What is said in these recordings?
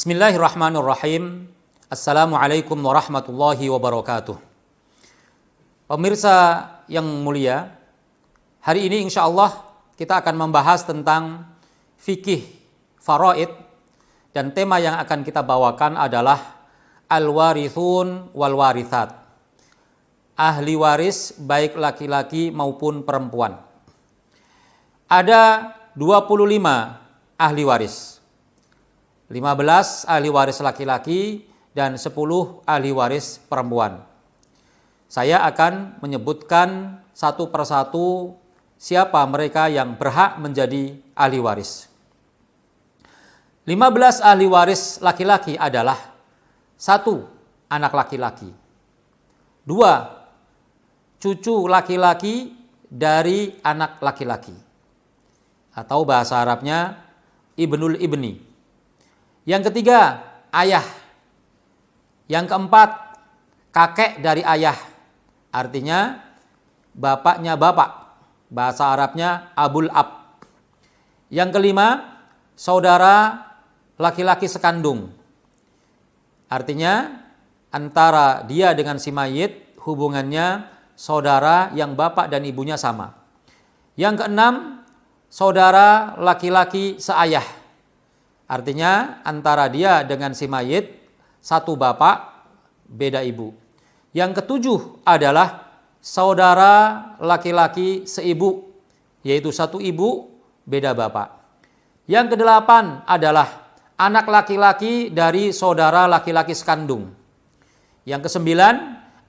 Bismillahirrahmanirrahim. Assalamualaikum warahmatullahi wabarakatuh. Pemirsa yang mulia, hari ini insya Allah kita akan membahas tentang fikih faraid, dan tema yang akan kita bawakan adalah al-warithun wal warithat, ahli waris baik laki-laki maupun perempuan. Ada 25 ahli waris, 15 ahli waris laki-laki dan 10 ahli waris perempuan. Saya akan menyebutkan satu persatu siapa mereka yang berhak menjadi ahli waris. 15 ahli waris laki-laki adalah: 1. Anak laki-laki. 2. Cucu laki-laki dari anak laki-laki, atau bahasa Arabnya ibnul ibni. Yang ketiga, ayah. Yang keempat, kakek dari ayah, artinya bapaknya bapak, bahasa Arabnya abul ab. Yang kelima, saudara laki-laki sekandung, artinya antara dia dengan si mayit hubungannya saudara yang bapak dan ibunya sama. Yang keenam, saudara laki-laki seayah, artinya antara dia dengan si mayit satu bapak beda ibu. Yang ketujuh adalah saudara laki-laki seibu, yaitu satu ibu beda bapak. Yang kedelapan adalah anak laki-laki dari saudara laki-laki sekandung. Yang kesembilan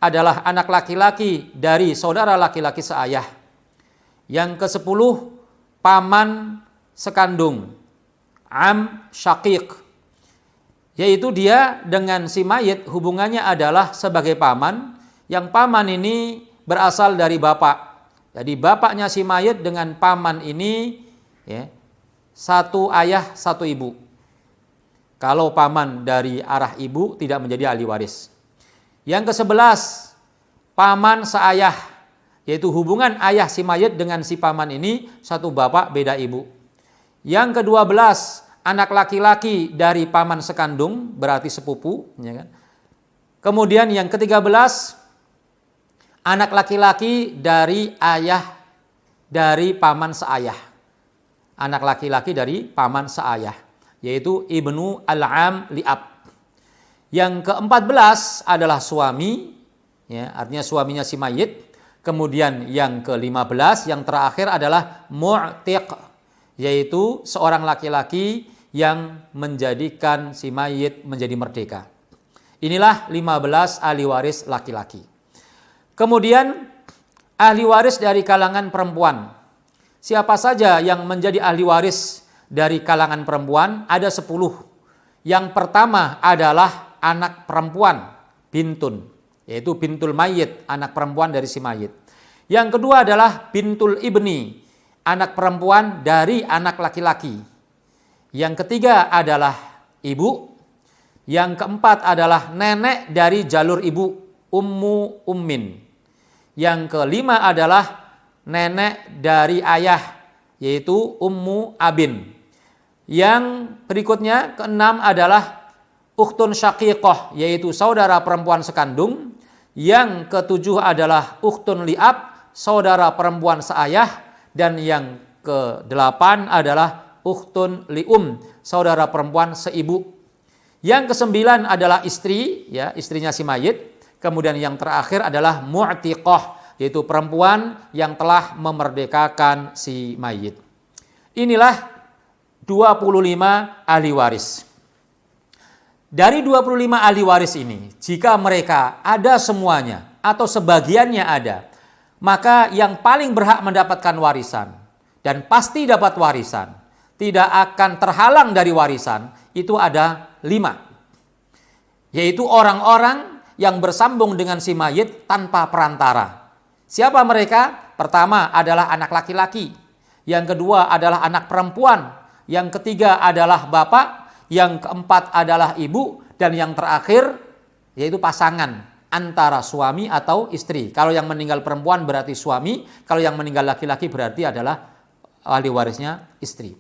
adalah anak laki-laki dari saudara laki-laki seayah. Yang kesepuluh, paman sekandung, am syaqiq, yaitu dia dengan si mayit hubungannya adalah sebagai paman, yang paman ini berasal dari bapak. Jadi bapaknya si mayit dengan paman ini satu ayah satu ibu. Kalau paman dari arah ibu tidak menjadi ahli waris. Yang ke-11, paman seayah, yaitu hubungan ayah si mayit dengan si paman ini satu bapak beda ibu. Yang ke-12, anak laki-laki dari paman sekandung, berarti sepupu, ya kan? Kemudian yang ke-13, anak laki-laki dari ayah dari paman seayah. Anak laki-laki dari paman seayah, yaitu ibnu al-am li'ab. Yang ke-14 adalah suami, ya, artinya suaminya si mayit. Kemudian yang ke-15, yang terakhir adalah mu'tiq, yaitu seorang laki-laki yang menjadikan si mayit menjadi merdeka. Inilah 15 ahli waris laki-laki. Kemudian ahli waris dari kalangan perempuan. Siapa saja yang menjadi ahli waris dari kalangan perempuan? Ada 10. Yang pertama adalah anak perempuan, bintun, yaitu bintul mayit, anak perempuan dari si mayit. Yang kedua adalah bintul ibni, anak perempuan dari anak laki-laki. Yang ketiga adalah ibu. Yang keempat adalah nenek dari jalur ibu, ummu ummin. Yang kelima adalah nenek dari ayah, yaitu ummu abin. Yang berikutnya keenam adalah ukhtun syaqiqah, yaitu saudara perempuan sekandung. Yang ketujuh adalah ukhtun li'ab, saudara perempuan seayah. Dan yang kedelapan adalah ukhtun li'um, saudara perempuan seibu. Yang kesembilan adalah istri, ya, istrinya si mayit. Kemudian yang terakhir adalah mu'tiqah, yaitu perempuan yang telah memerdekakan si mayit. Inilah 25 ahli waris. Dari 25 ahli waris ini, jika mereka ada semuanya atau sebagiannya ada, maka yang paling berhak mendapatkan warisan dan pasti dapat warisan, tidak akan terhalang dari warisan, itu ada 5. Yaitu orang-orang yang bersambung dengan si mayit tanpa perantara. Siapa mereka? Pertama adalah anak laki-laki. Yang kedua adalah anak perempuan. Yang ketiga adalah bapak. Yang keempat adalah ibu. Dan yang terakhir yaitu pasangan antara suami atau istri. Kalau yang meninggal perempuan berarti suami. Kalau yang meninggal laki-laki berarti adalah ahli warisnya istri.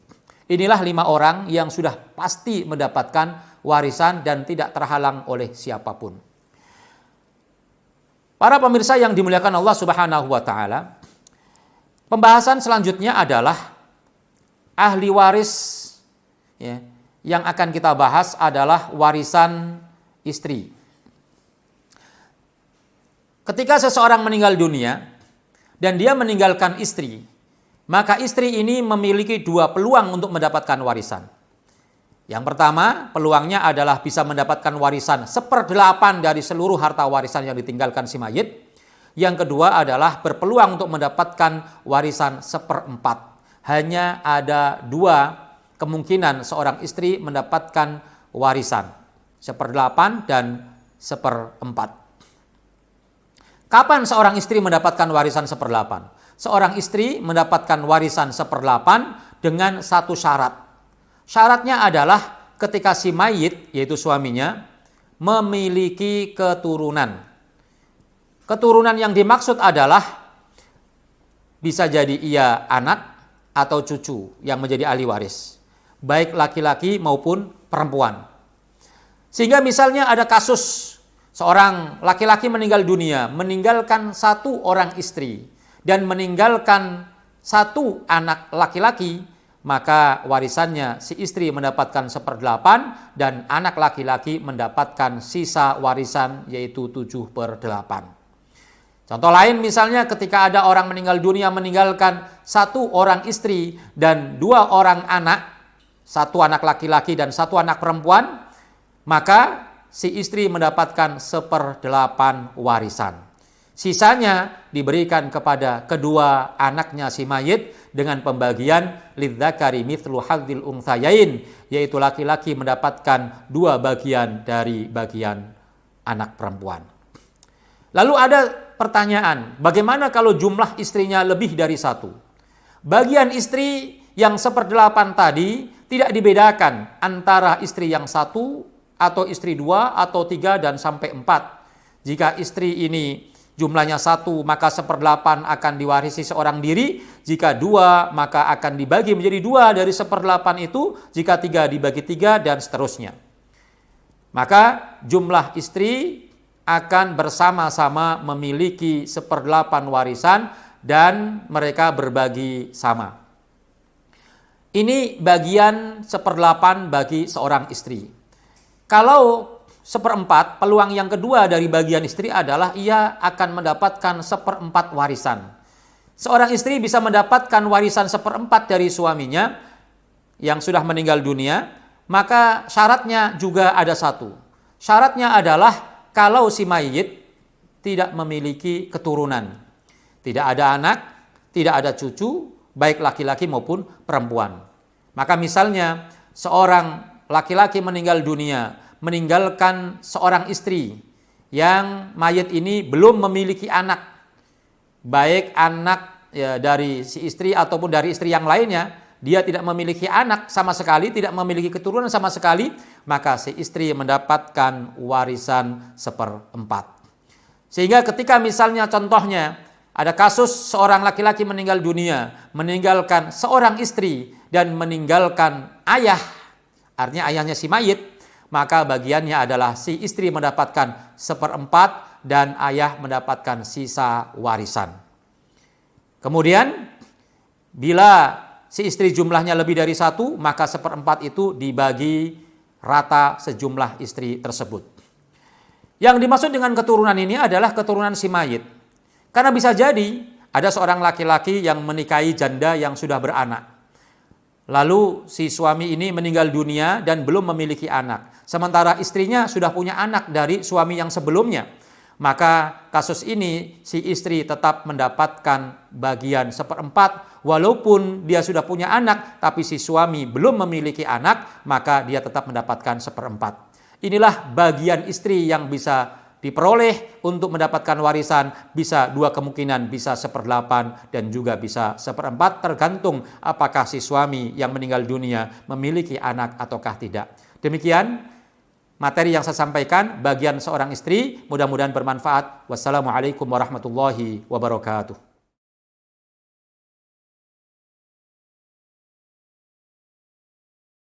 Inilah 5 orang yang sudah pasti mendapatkan warisan dan tidak terhalang oleh siapapun. Para pemirsa yang dimuliakan Allah Subhanahu wa taala, pembahasan selanjutnya adalah ahli waris, ya. Yang akan kita bahas adalah warisan istri. Ketika seseorang meninggal dunia dan dia meninggalkan istri, maka istri ini memiliki dua peluang untuk mendapatkan warisan. Yang pertama, peluangnya adalah bisa mendapatkan warisan 1/8 dari seluruh harta warisan yang ditinggalkan si mayit. Yang kedua adalah berpeluang untuk mendapatkan warisan 1/4. Hanya ada dua kemungkinan seorang istri mendapatkan warisan, 1/8 dan 1/4. Kapan seorang istri mendapatkan warisan 1/8? Seorang istri mendapatkan warisan 1/8 dengan satu syarat. Syaratnya adalah ketika si mayit, yaitu suaminya, memiliki keturunan. Keturunan yang dimaksud adalah bisa jadi ia anak atau cucu yang menjadi ahli waris, baik laki-laki maupun perempuan. Sehingga misalnya ada kasus seorang laki-laki meninggal dunia, meninggalkan satu orang istri dan meninggalkan satu anak laki-laki, maka warisannya si istri mendapatkan 1/8 dan anak laki-laki mendapatkan sisa warisan yaitu 7/8. Contoh lain misalnya ketika ada orang meninggal dunia meninggalkan satu orang istri dan dua orang anak, satu anak laki-laki dan satu anak perempuan, maka si istri mendapatkan 1/8 warisan. Sisanya diberikan kepada kedua anaknya si mayit dengan pembagian lidzakari mithlu hadzil untsayain, yaitu laki-laki mendapatkan 2 bagian dari bagian anak perempuan. Lalu ada pertanyaan, bagaimana kalau jumlah istrinya lebih dari satu? Bagian istri yang 1/8 tadi tidak dibedakan antara istri yang satu atau istri 2 atau 3 dan sampai 4. Jika istri ini jumlahnya 1 maka 1/8 akan diwarisi seorang diri. Jika 2 maka akan dibagi menjadi 2 dari 1/8 itu. Jika 3 dibagi 3 dan seterusnya. Maka jumlah istri akan bersama-sama memiliki 1/8 warisan dan mereka berbagi sama. Ini bagian 1/8 bagi seorang istri. Kalau 1/4, peluang yang kedua dari bagian istri adalah ia akan mendapatkan 1/4 warisan. Seorang istri bisa mendapatkan warisan 1/4 dari suaminya yang sudah meninggal dunia, maka syaratnya juga ada satu. Syaratnya adalah kalau si mayit tidak memiliki keturunan. Tidak ada anak, tidak ada cucu, baik laki-laki maupun perempuan. Maka misalnya seorang laki-laki meninggal dunia, meninggalkan seorang istri yang mayit ini belum memiliki anak, baik anak dari si istri ataupun dari istri yang lainnya, dia tidak memiliki anak sama sekali, tidak memiliki keturunan sama sekali, maka si istri mendapatkan warisan 1/4. Sehingga ketika misalnya contohnya ada kasus seorang laki-laki meninggal dunia, meninggalkan seorang istri dan meninggalkan ayah, artinya ayahnya si mayit, maka bagiannya adalah si istri mendapatkan 1/4 dan ayah mendapatkan sisa warisan. Kemudian bila si istri jumlahnya lebih dari 1, maka 1/4 itu dibagi rata sejumlah istri tersebut. Yang dimaksud dengan keturunan ini adalah keturunan si mayit. Karena bisa jadi ada seorang laki-laki yang menikahi janda yang sudah beranak. Lalu si suami ini meninggal dunia dan belum memiliki anak. Sementara istrinya sudah punya anak dari suami yang sebelumnya. Maka kasus ini si istri tetap mendapatkan bagian 1/4 walaupun dia sudah punya anak tapi si suami belum memiliki anak, maka dia tetap mendapatkan 1/4. Inilah bagian istri yang bisa diperoleh untuk mendapatkan warisan, bisa 2 kemungkinan, bisa 1/8 dan juga bisa 1/4 tergantung apakah si suami yang meninggal dunia memiliki anak ataukah tidak. Demikian materi yang saya sampaikan bagian seorang istri, mudah-mudahan bermanfaat. Wassalamualaikum warahmatullahi wabarakatuh.